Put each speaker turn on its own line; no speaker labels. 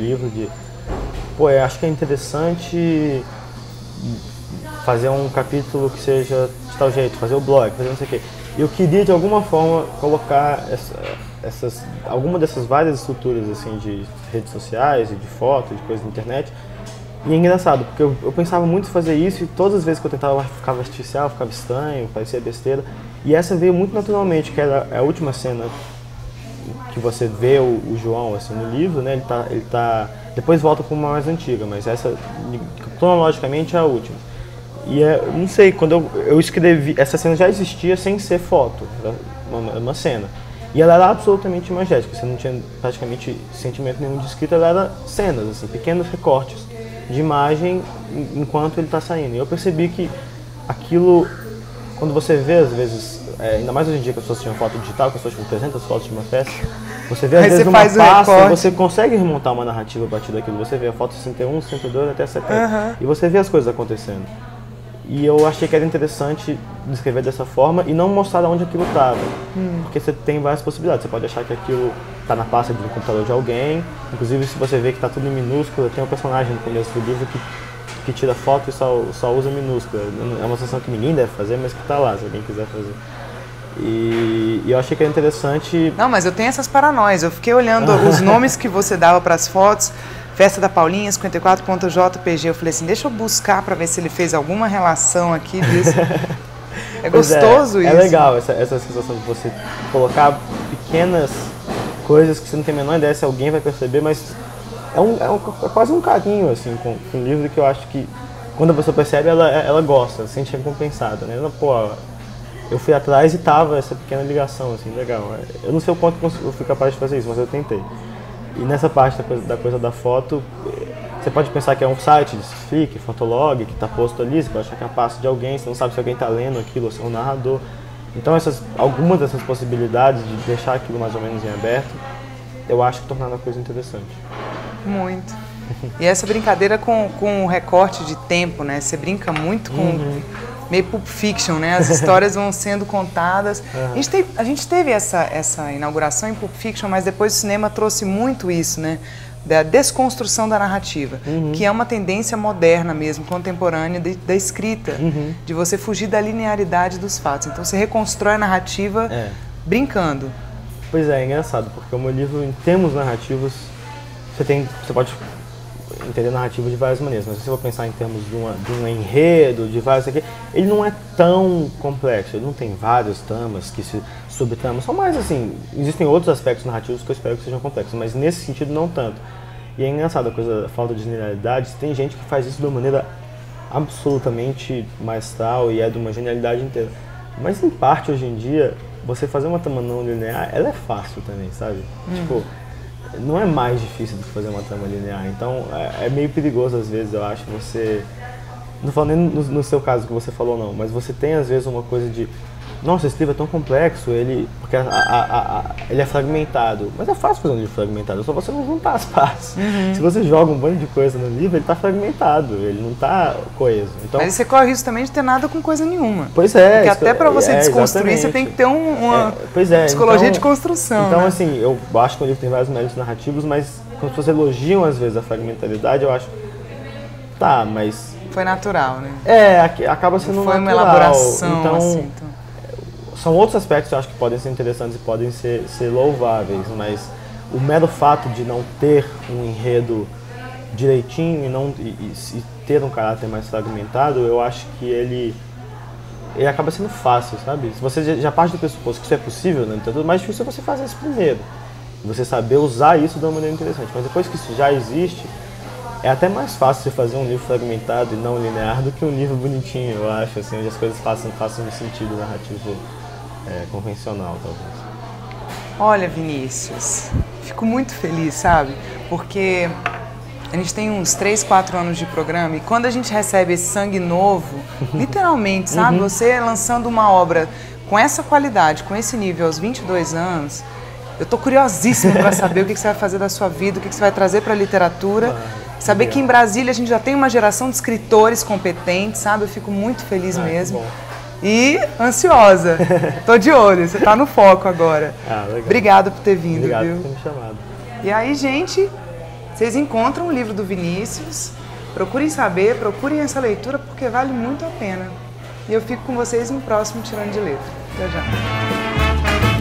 livro de, pô, eu acho que é interessante fazer um capítulo que seja de tal jeito, fazer o blog, fazer não sei o quê. Eu queria, de alguma forma, colocar alguma dessas várias estruturas assim, de redes sociais, e de foto, de coisas na internet. E é engraçado, porque eu pensava muito em fazer isso e todas as vezes que eu tentava ficava artificial, ficava estranho, parecia besteira. E essa veio muito naturalmente, que era a última cena que você vê o João assim, no livro, né? Ele tá depois volta para uma mais antiga, mas essa, cronologicamente, é a última. E não sei, quando eu escrevi, essa cena já existia sem ser foto, era uma cena. E ela era absolutamente imagética, você não tinha praticamente sentimento nenhum de escrita, ela era cenas, assim, pequenos recortes de imagem enquanto ele está saindo. E eu percebi que aquilo, quando você vê, às vezes, ainda mais hoje em dia que as pessoas tinham foto digital, que as pessoas tinham 300 fotos de uma festa, você vê às vezes uma pasta, você consegue remontar uma narrativa a partir daquilo. Você vê a foto 61, 62 até 70, e você vê as coisas acontecendo. E eu achei que era interessante descrever dessa forma e não mostrar onde aquilo estava. Porque você tem várias possibilidades. Você pode achar que aquilo está na pasta do computador de alguém. Inclusive, se você vê que está tudo em minúscula, tem um personagem no começo do livro que tira foto e só usa minúscula. É uma sensação que ninguém deve fazer, mas que está lá, se alguém quiser fazer. E eu achei que era interessante...
Não, mas eu tenho essas paranoias. Eu fiquei olhando os nomes que você dava para as fotos. Festa da Paulinha, 54.jpg. Eu falei assim, deixa eu buscar para ver se ele fez alguma relação aqui disso. É gostoso isso.
É legal essa sensação de você colocar pequenas coisas que você não tem a menor ideia se alguém vai perceber, mas é quase um carinho assim, com um livro que eu acho que quando a pessoa percebe, ela gosta, se sente recompensada, né? Pô, eu fui atrás e tava essa pequena ligação, assim, legal. Eu não sei o quanto eu fui capaz de fazer isso, mas eu tentei. E nessa parte da coisa da foto, você pode pensar que é um site de Flickr, Fotolog, que está posto ali, você pode achar que é a pasta de alguém, você não sabe se alguém está lendo aquilo ou se é um narrador. Então algumas dessas possibilidades de deixar aquilo mais ou menos em aberto, eu acho que tornaram a coisa interessante.
Muito. E essa brincadeira com o recorte de tempo, né? Você brinca muito com meio Pulp Fiction, né? As histórias vão sendo contadas. A gente teve essa inauguração em Pulp Fiction, mas depois o cinema trouxe muito isso, né? Da desconstrução da narrativa, que é uma tendência moderna mesmo, contemporânea da escrita, de você fugir da linearidade dos fatos. Então você reconstrói a narrativa brincando.
Pois é engraçado, porque o meu livro, em termos narrativos, você pode entender narrativa de várias maneiras, mas se você for pensar em termos de um enredo, de vários aqui, ele não é tão complexo, ele não tem vários tramas que se subtramam, são mais assim, existem outros aspectos narrativos que eu espero que sejam complexos, mas nesse sentido não tanto. E é engraçado a falta de linearidade, tem gente que faz isso de uma maneira absolutamente maestral e é de uma genialidade inteira, mas em parte hoje em dia, você fazer uma trama não linear, ela é fácil também, sabe? Tipo, não é mais difícil do que fazer uma trama linear, então é meio perigoso às vezes, eu acho, você... Não falo nem no seu caso que você falou não, mas você tem às vezes uma coisa de nossa, esse livro é tão complexo, porque ele é fragmentado, mas é fácil fazer um livro fragmentado, é só você não juntar as partes. Se você joga um monte de coisa no livro, ele está fragmentado, ele não está coeso. Então,
mas você corre isso também de ter nada com coisa nenhuma.
Pois é.
Porque até para você desconstruir, você tem que ter uma psicologia de construção.
Então,
né?
assim, eu acho que o livro tem vários méritos narrativos, mas quando as pessoas elogiam às vezes a fragmentalidade, eu acho, tá, mas...
Foi natural, né?
Acaba sendo natural.
Foi uma elaboração,
então,
assim,
são outros aspectos que eu acho que podem ser interessantes e podem ser louváveis, mas o mero fato de não ter um enredo direitinho e ter um caráter mais fragmentado, eu acho que ele acaba sendo fácil, sabe? Se você já parte do pressuposto que isso é possível, né? Então, o mais difícil é você fazer isso primeiro, você saber usar isso de uma maneira interessante, mas depois que isso já existe, é até mais fácil você fazer um livro fragmentado e não linear do que um livro bonitinho, eu acho, assim, onde as coisas façam um sentido narrativo convencional, talvez.
Olha, Vinícius, fico muito feliz, sabe? Porque a gente tem uns 3, 4 anos de programa e quando a gente recebe esse sangue novo, literalmente, sabe? Você lançando uma obra com essa qualidade, com esse nível aos 22 anos, eu tô curiosíssima para saber o que você vai fazer da sua vida, o que você vai trazer para a literatura. Saber que em Brasília a gente já tem uma geração de escritores competentes, sabe? Eu fico muito feliz mesmo. E ansiosa. Tô de olho, você tá no foco agora.
Legal.
Obrigado por ter vindo,
Obrigado
viu?
por ter me chamado.
E aí, gente, Vocês encontram o livro do Vinícius, procurem saber, procurem essa leitura, porque vale muito a pena. E eu fico com vocês no próximo Tirando de Letra. Até já!